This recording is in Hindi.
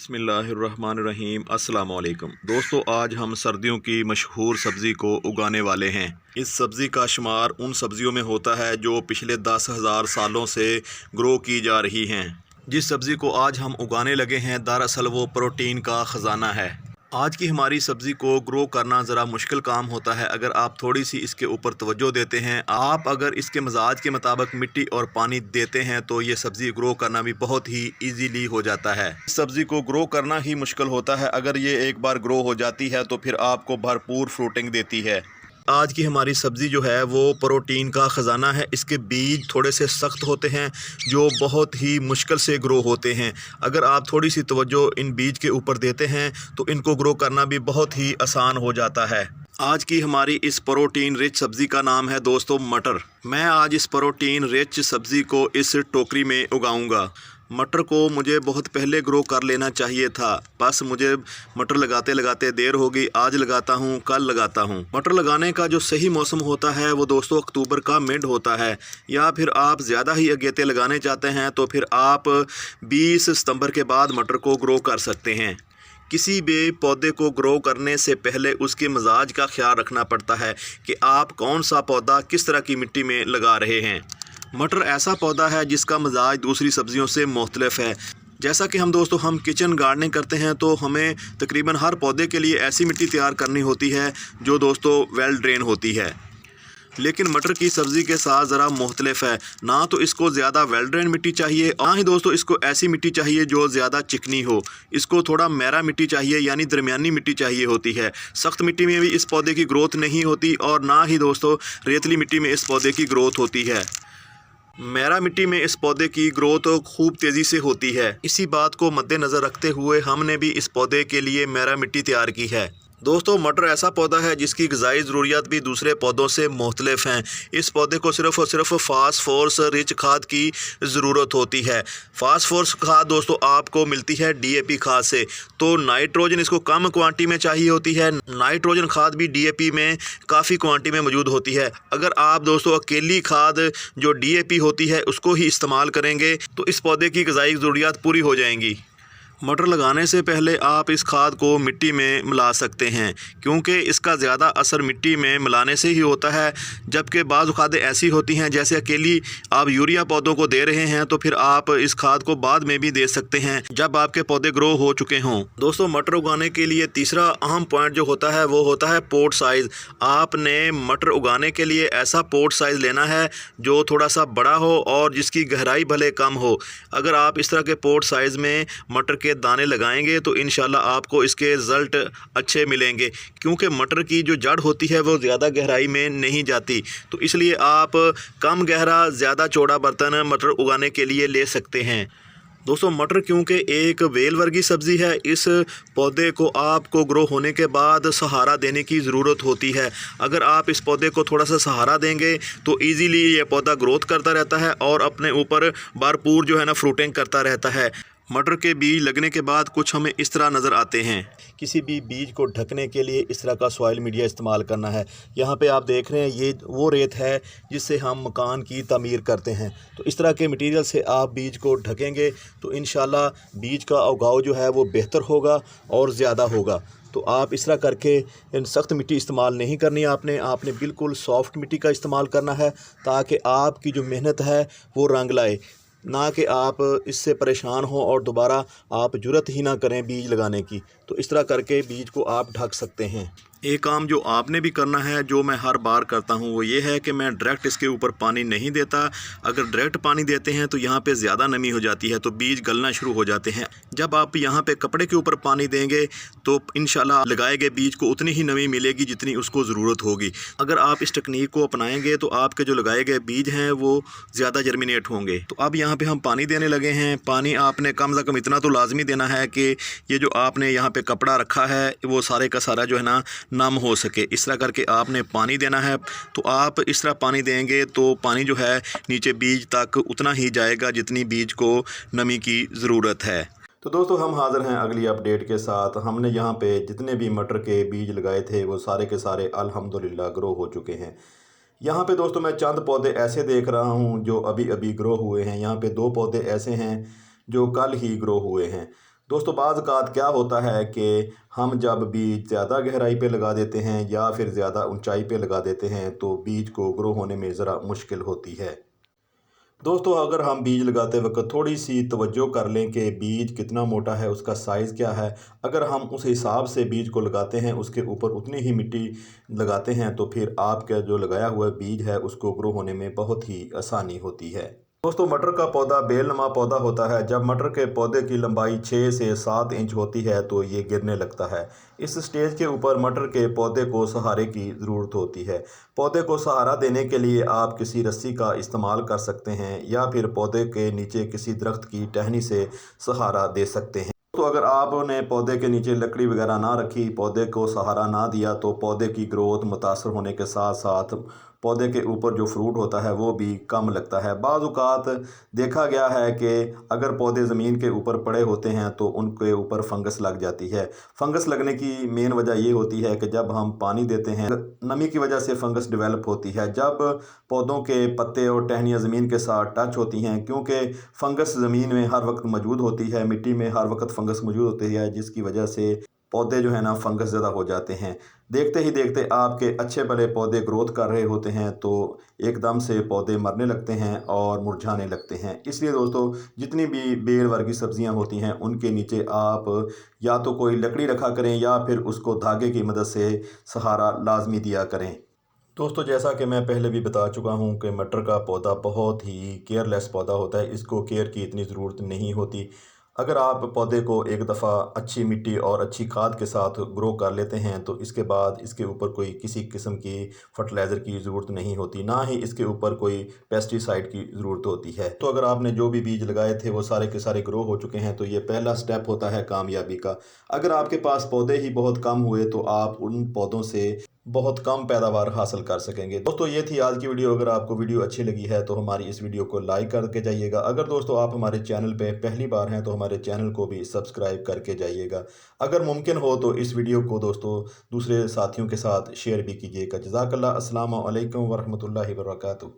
बिस्मिल्लाहिर्रहमानिर्रहीम अस्सलाम वालेकुम दोस्तों, आज हम सर्दियों की मशहूर सब्ज़ी को उगाने वाले हैं। इस सब्ज़ी का शुमार उन सब्ज़ियों में होता है जो पिछले 10,000 सालों से ग्रो की जा रही हैं। जिस सब्ज़ी को आज हम उगाने लगे हैं, दरअसल वो प्रोटीन का ख़जाना है। आज की हमारी सब्ज़ी को ग्रो करना ज़रा मुश्किल काम होता है अगर आप थोड़ी सी इसके ऊपर तवज्जो देते हैं। आप अगर इसके मजाज के मुताबिक मिट्टी और पानी देते हैं तो ये सब्ज़ी ग्रो करना भी बहुत ही इजीली हो जाता है। इस सब्ज़ी को ग्रो करना ही मुश्किल होता है, अगर ये एक बार ग्रो हो जाती है तो फिर आपको भरपूर फ्रूटिंग देती है। आज की हमारी सब्ज़ी जो है वो प्रोटीन का ख़जाना है। इसके बीज थोड़े से सख्त होते हैं जो बहुत ही मुश्किल से ग्रो होते हैं। अगर आप थोड़ी सी तवज्जो इन बीज के ऊपर देते हैं तो इनको ग्रो करना भी बहुत ही आसान हो जाता है। आज की हमारी इस प्रोटीन रिच सब्ज़ी का नाम है दोस्तों मटर। मैं आज इस प्रोटीन रिच सब्ज़ी को इस टोकरी में उगाऊंगा। मटर को मुझे बहुत पहले ग्रो कर लेना चाहिए था, बस मुझे मटर लगाते लगाते देर हो गई। आज लगाता हूँ, कल लगाता हूँ। मटर लगाने का जो सही मौसम होता है वो दोस्तों अक्टूबर का मिड होता है, या फिर आप ज़्यादा ही अगेते लगाने चाहते हैं तो फिर आप 20 सितंबर के बाद मटर को ग्रो कर सकते हैं। किसी भी पौधे को ग्रो करने से पहले उसके मिजाज का ख्याल रखना पड़ता है कि आप कौन सा पौधा किस तरह की मिट्टी में लगा रहे हैं। मटर ऐसा पौधा है जिसका मिजाज दूसरी सब्जियों से मुख्तलिफ है। जैसा कि हम किचन गार्डनिंग करते हैं तो हमें तकरीबन हर पौधे के लिए ऐसी मिट्टी तैयार करनी होती है जो दोस्तों वेल ड्रेन होती है। लेकिन मटर की सब्ज़ी के साथ ज़रा मुख्तलिफ है, ना तो इसको ज़्यादा वेल ड्रेन मिट्टी चाहिए, ना ही दोस्तों इसको ऐसी मिट्टी चाहिए जो ज़्यादा चिकनी हो। इसको थोड़ा मैरा मिट्टी चाहिए, यानी दरमियानी मिट्टी चाहिए होती है। सख्त मिट्टी में भी इस पौधे की ग्रोथ नहीं होती और ना ही दोस्तों रेतली मिट्टी में इस पौधे की ग्रोथ होती है। मैरा मिट्टी में इस पौधे की ग्रोथ खूब तेज़ी से होती है। इसी बात को मद्देनज़र रखते हुए हमने भी इस पौधे के लिए मैरा मिट्टी तैयार की है। दोस्तों मटर ऐसा पौधा है जिसकी ग़िज़ाई ज़रूरियात भी दूसरे पौधों से मुख्तलिफ हैं। इस पौधे को सिर्फ़ और सिर्फ फास्फोरस रिच खाद की ज़रूरत होती है। फास्फोरस खाद दोस्तों आपको मिलती है DAP खाद से, तो नाइट्रोजन इसको कम क्वांटिटी में चाहिए होती है। नाइट्रोजन खाद भी DAP में काफ़ी क्वांटिटी में मौजूद होती है। अगर आप दोस्तों अकेली खाद जो DAP होती है उसको ही इस्तेमाल करेंगे तो इस पौधे की ग़िज़ाई ज़रूरियात पूरी हो जाएंगी। मटर लगाने से पहले आप इस खाद को मिट्टी में मिला सकते हैं, क्योंकि इसका ज़्यादा असर मिट्टी में मिलाने से ही होता है। जबकि बाज़ खादें ऐसी होती हैं जैसे अकेली आप यूरिया पौधों को दे रहे हैं तो फिर आप इस खाद को बाद में भी दे सकते हैं जब आपके पौधे ग्रो हो चुके हों। दोस्तों मटर उगाने के लिए तीसरा अहम पॉइंट जो होता है वो होता है पोट साइज़। आपने मटर उगाने के लिए ऐसा पोट साइज़ लेना है जो थोड़ा सा बड़ा हो और जिसकी गहराई भले कम हो। अगर आप इस तरह के पोट साइज़ में मटर के दाने लगाएंगे तो इंशाल्लाह आपको इसके रिज़ल्ट अच्छे मिलेंगे, क्योंकि मटर की जो जड़ होती है वो ज़्यादा गहराई में नहीं जाती। तो इसलिए आप कम गहरा ज़्यादा चौड़ा बर्तन मटर उगाने के लिए ले सकते हैं। दोस्तों मटर क्योंकि एक वेल वर्गी सब्ज़ी है, इस पौधे को आपको ग्रो होने के बाद सहारा देने की ज़रूरत होती है। अगर आप इस पौधे को थोड़ा सा सहारा देंगे तो इजीली ये पौधा ग्रोथ करता रहता है और अपने ऊपर भरपूर जो है ना फ्रूटिंग करता रहता है। मटर के बीज लगने के बाद कुछ हमें इस तरह नज़र आते हैं। किसी भी बीज को ढकने के लिए इस तरह का सॉइल मीडिया इस्तेमाल करना है। यहाँ पे आप देख रहे हैं ये वो रेत है जिससे हम मकान की तामीर करते हैं। तो इस तरह के मटेरियल से आप बीज को ढकेंगे तो इंशाल्लाह बीज का उगाव जो है वो बेहतर होगा और ज़्यादा होगा। तो आप इस तरह करके इन सख्त मिट्टी इस्तेमाल नहीं करनी आपने बिल्कुल सॉफ्ट मिट्टी का इस्तेमाल करना है, ताकि आपकी जो मेहनत है वो रंग लाए, ना कि आप इससे परेशान हों और दोबारा आप जुर्रत ही ना करें बीज लगाने की। तो इस तरह करके बीज को आप ढक सकते हैं। एक काम जो आपने भी करना है, जो मैं हर बार करता हूँ, वो ये है कि मैं डायरेक्ट इसके ऊपर पानी नहीं देता। अगर डायरेक्ट पानी देते हैं तो यहाँ पे ज़्यादा नमी हो जाती है तो बीज गलना शुरू हो जाते हैं। जब आप यहाँ पे कपड़े के ऊपर पानी देंगे तो इंशाल्लाह लगाए गए बीज को उतनी ही नमी मिलेगी जितनी उसको ज़रूरत होगी। अगर आप इस तकनीक को अपनाएंगे तो आपके जो लगाए गए बीज हैं वो ज़्यादा जर्मिनेट होंगे। तो अब यहाँ पर हम पानी देने लगे हैं। पानी आपने कम से कम इतना तो लाजमी देना है कि ये जो आपने यहाँ पर कपड़ा रखा है वो सारे का सारा जो है ना नम हो सके। इस तरह करके आपने पानी देना है। तो आप इस तरह पानी देंगे तो पानी जो है नीचे बीज तक उतना ही जाएगा जितनी बीज को नमी की ज़रूरत है। तो दोस्तों हम हाज़िर हैं अगली अपडेट के साथ। हमने यहाँ पे जितने भी मटर के बीज लगाए थे वो सारे के सारे अल्हम्दुलिल्लाह ग्रो हो चुके हैं। यहाँ पे दोस्तों मैं चंद पौधे ऐसे देख रहा हूँ जो अभी अभी ग्रो हुए हैं। यहाँ पे 2 पौधे ऐसे हैं जो कल ही ग्रो हुए हैं। दोस्तों बाज़ औक़ात क्या होता है कि हम जब बीज ज़्यादा गहराई पे लगा देते हैं या फिर ज़्यादा ऊंचाई पे लगा देते हैं तो बीज को ग्रो होने में ज़रा मुश्किल होती है। दोस्तों अगर हम बीज लगाते वक्त थोड़ी सी तवज्जो कर लें कि बीज कितना मोटा है, उसका साइज़ क्या है, अगर हम उस हिसाब से बीज को लगाते हैं, उसके ऊपर उतनी ही मिट्टी लगाते हैं तो फिर आपका जो लगाया हुआ बीज है उसको ग्रो होने में बहुत ही आसानी होती है। दोस्तों मटर का पौधा बेलनुमा पौधा होता है। जब मटर के पौधे की लंबाई 6 से 7 इंच होती है तो ये गिरने लगता है। इस स्टेज के ऊपर मटर के पौधे को सहारे की ज़रूरत होती है। पौधे को सहारा देने के लिए आप किसी रस्सी का इस्तेमाल कर सकते हैं या फिर पौधे के नीचे किसी दरख्त की टहनी से सहारा दे सकते हैं। तो अगर आपने पौधे के नीचे लकड़ी वगैरह ना रखी, पौधे को सहारा ना दिया तो पौधे की ग्रोथ मुतासर होने के साथ साथ पौधे के ऊपर जो फ्रूट होता है वो भी कम लगता है। बाज़ औक़ात देखा गया है कि अगर पौधे ज़मीन के ऊपर पड़े होते हैं तो उनके ऊपर फंगस लग जाती है। फंगस लगने की मेन वजह ये होती है कि जब हम पानी देते हैं नमी की वजह से फंगस डेवलप होती है। जब पौधों के पत्ते और टहनियाँ ज़मीन के साथ टच होती हैं, क्योंकि फंगस ज़मीन में हर वक्त मौजूद होती है, मिट्टी में हर वक्त फंगस मौजूद होती है, जिसकी वजह से पौधे जो है ना फंगस ज़्यादा हो जाते हैं। देखते ही देखते आपके अच्छे भले पौधे ग्रोथ कर रहे होते हैं तो एकदम से पौधे मरने लगते हैं और मुरझाने लगते हैं। इसलिए दोस्तों जितनी भी बेल वर्गीय सब्जियां होती हैं उनके नीचे आप या तो कोई लकड़ी रखा करें या फिर उसको धागे की मदद से सहारा लाजमी दिया करें। दोस्तों जैसा कि मैं पहले भी बता चुका हूं कि मटर का पौधा बहुत ही केयरलेस पौधा होता है, इसको केयर की इतनी ज़रूरत नहीं होती। अगर आप पौधे को एक दफ़ा अच्छी मिट्टी और अच्छी खाद के साथ ग्रो कर लेते हैं तो इसके बाद इसके ऊपर कोई किसी किस्म की फर्टिलाइज़र की ज़रूरत नहीं होती, ना ही इसके ऊपर कोई पेस्टिसाइड की ज़रूरत होती है। तो अगर आपने जो भी बीज लगाए थे वो सारे के सारे ग्रो हो चुके हैं तो ये पहला स्टेप होता है कामयाबी का। अगर आपके पास पौधे ही बहुत कम हुए तो आप उन पौधों से बहुत कम पैदावार हासिल कर सकेंगे। दोस्तों ये थी आज की वीडियो। अगर आपको वीडियो अच्छी लगी है तो हमारी इस वीडियो को लाइक करके जाइएगा। अगर दोस्तों आप हमारे चैनल पे पहली बार हैं तो हमारे चैनल को भी सब्सक्राइब करके जाइएगा। अगर मुमकिन हो तो इस वीडियो को दोस्तों दूसरे साथियों के साथ शेयर भी कीजिएगा। जज़ाकल्लाह। अस्सलामु अलैकुम वरहमतुल्लाहि वबरकातुहू।